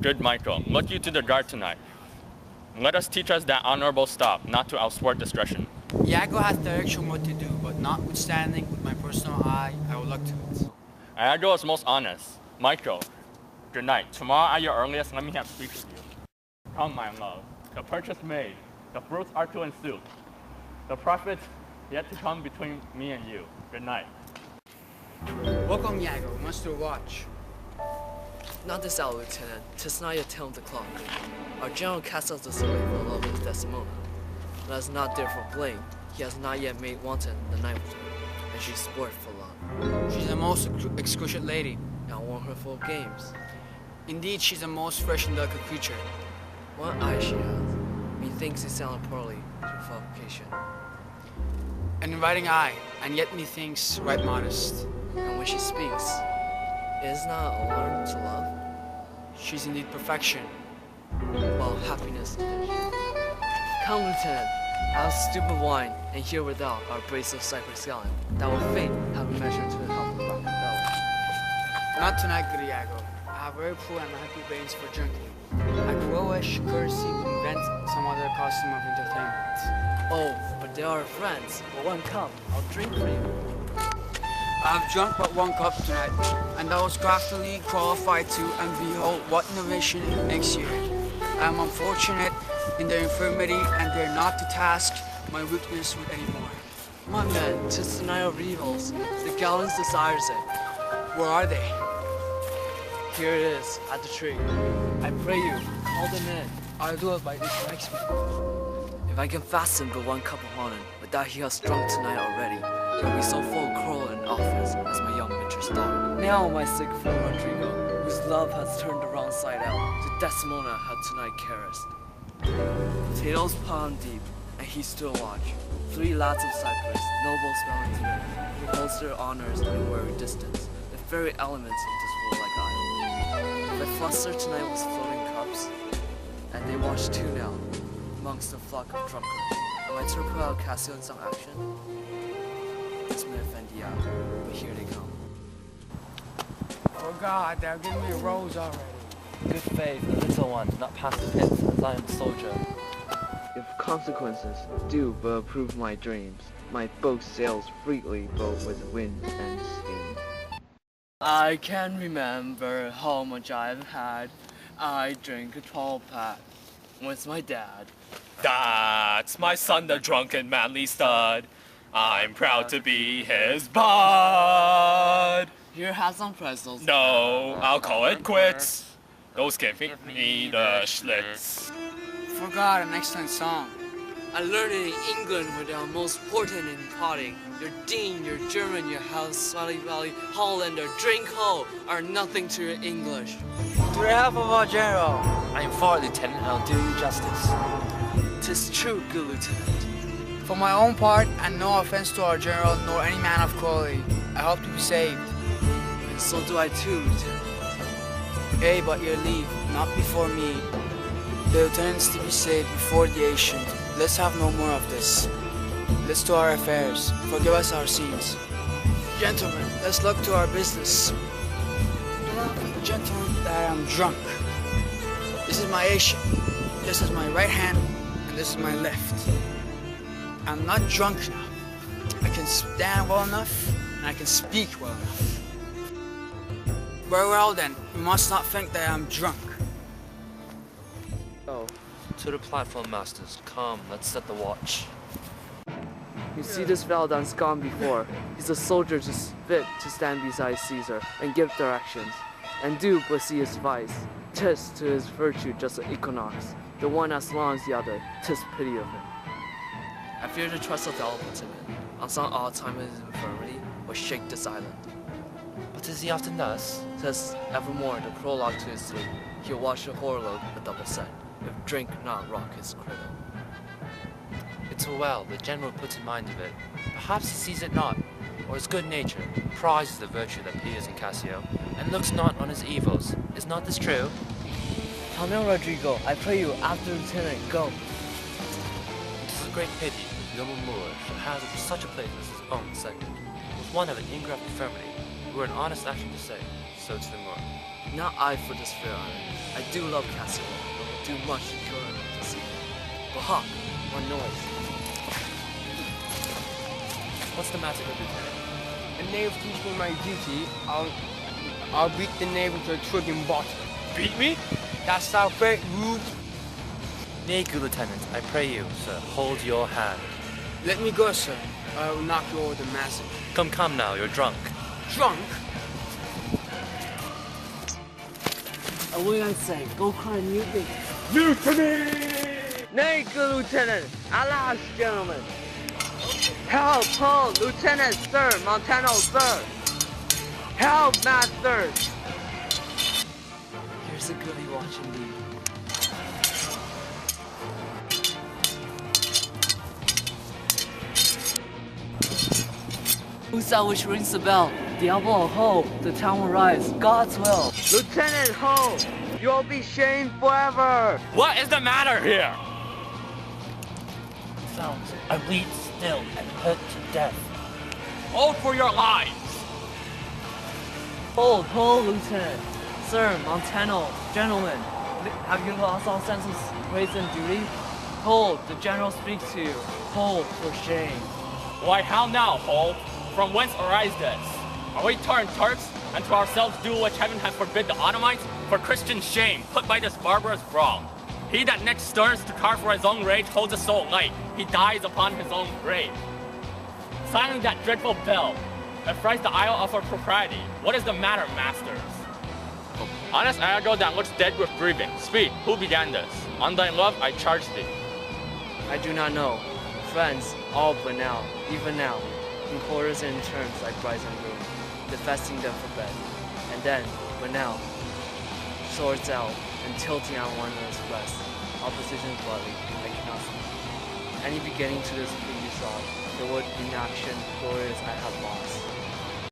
Good Michael, look you to the guard tonight. Let us teach us that honorable stop, not to outsport discretion. Iago has direction what to do, but notwithstanding, with my personal eye, I will look to it. Iago is most honest. Michael, good night. Tomorrow at your earliest, let me have speech with you. Come, my love. The purchase made. The fruits are to ensue. The profits yet to come between me and you. Good night. Welcome, Iago. Master watch. Not this hour, Lieutenant. 'Tis not yet 10 o'clock. Our general casts us the slave for love of Desdemona. Let us not therefore blame. He has not yet made wanton the night with her, and she sport for love. She's a most exquisite lady. And won her full games. Indeed, she's a most fresh and delicate creature. One eye she has. Methinks he sounded poorly to provocation. An inviting eye, and yet methinks right modest. And when she speaks, it is not alarm to love. She's indeed perfection. While happiness division. Come, Lieutenant, have stupid wine, and here without our brace of cypress scallion, that will faint have a measure to the health of Rockefeller. Not tonight, good Iago. I have very poor and unhappy brains for drinking. I could wish courtesy would invent some other costume of entertainment. Oh, but they are friends. For one cup, I'll drink for you. I have drunk but one cup tonight, and I was craftily qualified to, and behold, what innovation it makes you. I am unfortunate in their infirmity, and dare not to task my weakness with any more. My man, 'tis the night of evils. The gallants desires it. Where are they? Here it is, at the tree. I pray you, call them in. I'll do it by this next week. If I can fasten but one cup upon him, but that he has drunk tonight already, he'll be so full of quarrel and office as my young mistress thought. Now, my sick friend Rodrigo, whose love has turned the wrong side out, to Desdemona had tonight caressed. Potatoes palm deep, and he stood watch. 3 lads of Cyprus, noble smelling to them, who holds their honors in wary distance, the very elements of this warlike isle. The fluster tonight was floating cups, and they watched too now, amongst the flock of drunkards. Am I to put out Cassio in some action? This may offend you, but here they come. Oh God, they're giving me a rose already. Good faith, the little one, not past the pits, as I am a soldier. If consequences do but approve my dreams, my boat sails freely both with wind and steam. I can remember how much I've had. I drink a 12-pack with my dad. That's my son, the drunken manly stud. I'm proud to be his bud. Here, have some pretzels. No, I'll call it quits. Those give me the schlitz. Forgot an excellent song. I learned it in England where they are most important in potting. Your Dean, your German, your House, Swally Valley, Hollander, drink ho, are nothing to your English. To the half of our general. I am for it, Lieutenant, and I'll do you justice. 'Tis true, good Lieutenant. For my own part, and no offense to our general nor any man of quality, I hope to be saved. And so do I too, Lieutenant. Yea, but your leave, not before me. The lieutenant's to be saved before the ancient. Let's have no more of this. Let's do our affairs. Forgive us our sins. Gentlemen, let's look to our business. Do not think, gentlemen, that I am drunk. This is my ancient. This is my right hand, and this is my left. I'm not drunk now. I can stand well enough, and I can speak well enough. Very well then, you must not think that I'm drunk. Oh, To the platform, masters. Come, let's set the watch. you see this Valdan's gone before. He's a soldier just fit to stand beside Caesar and give directions, and do but see his vice. 'Tis to his virtue just an equinox, the one as long as the other. 'Tis pity of him. I fear the trust of Othello puts him in. On some odd time of his infirmity, will shake this island. But is he often thus? 'Tis evermore the prologue to his sleep. He'll watch the horologe a double set, if drink not rock his cradle. It's well, the general puts in mind of it. Perhaps he sees it not, or his good nature prizes the virtue that appears in Cassio, and looks not on his evils. Is not this true? Come in, Rodrigo. I pray you, after Lieutenant, go. It is a great pity that the noble Moor should have such a place as his own second. one of an ingrained infirmity. It were an honest action to say, so to the more. Not I for this fair honor. I do love Cassio, and will do much to cure him to see him. But hark, one noise. What's the matter, good lieutenant? A knave teach me my duty. I'll beat the knave with a Trojan bottle. Beat me? That's our great rule. Nay, good lieutenant, I pray you, sir, hold your hand. Let me go, sir. I will knock you over the massive. Come now, you're drunk. Drunk? 为安 say, go cry mutiny. Nay, good lieutenant, alas, gentlemen. Help, hold, lieutenant, sir, Montano, sir. Help, masters. Here's a goodie watching me. Who's that which rings the bell? Diablo, ho! The town will rise. God's will. Lieutenant Ho, you'll be shamed forever. What is the matter here? Sounds, I bleed still and hurt to death. Hold for your lives! Hold, Lieutenant. Sir, Montano, gentlemen, have you lost all sense of ways and duty? Hold, the general speaks to you. Hold, for shame. Why, how now, Hold? From whence arise this? Are we turned Turks, and to ourselves do which heaven hath forbid the Ottomans? For Christian shame, put by this barbarous brawl. He that next stirs to carve for his own rage holds his soul light. He dies upon his own grave. Silence that dreadful bell. It frights the isle of our propriety. What is the matter, masters? Honest Arago that looks dead with grieving. Speak, who began this? On thy love I charge thee. I do not know. Friends, all but now, even now, in quarters and in terms like brides and groom, defesting them for bed. And then, but now, swords out and tilting on one another's breast. Opposition bloody, I cannot see. Any beginning to this previous thought, the word inaction, glorious I have lost.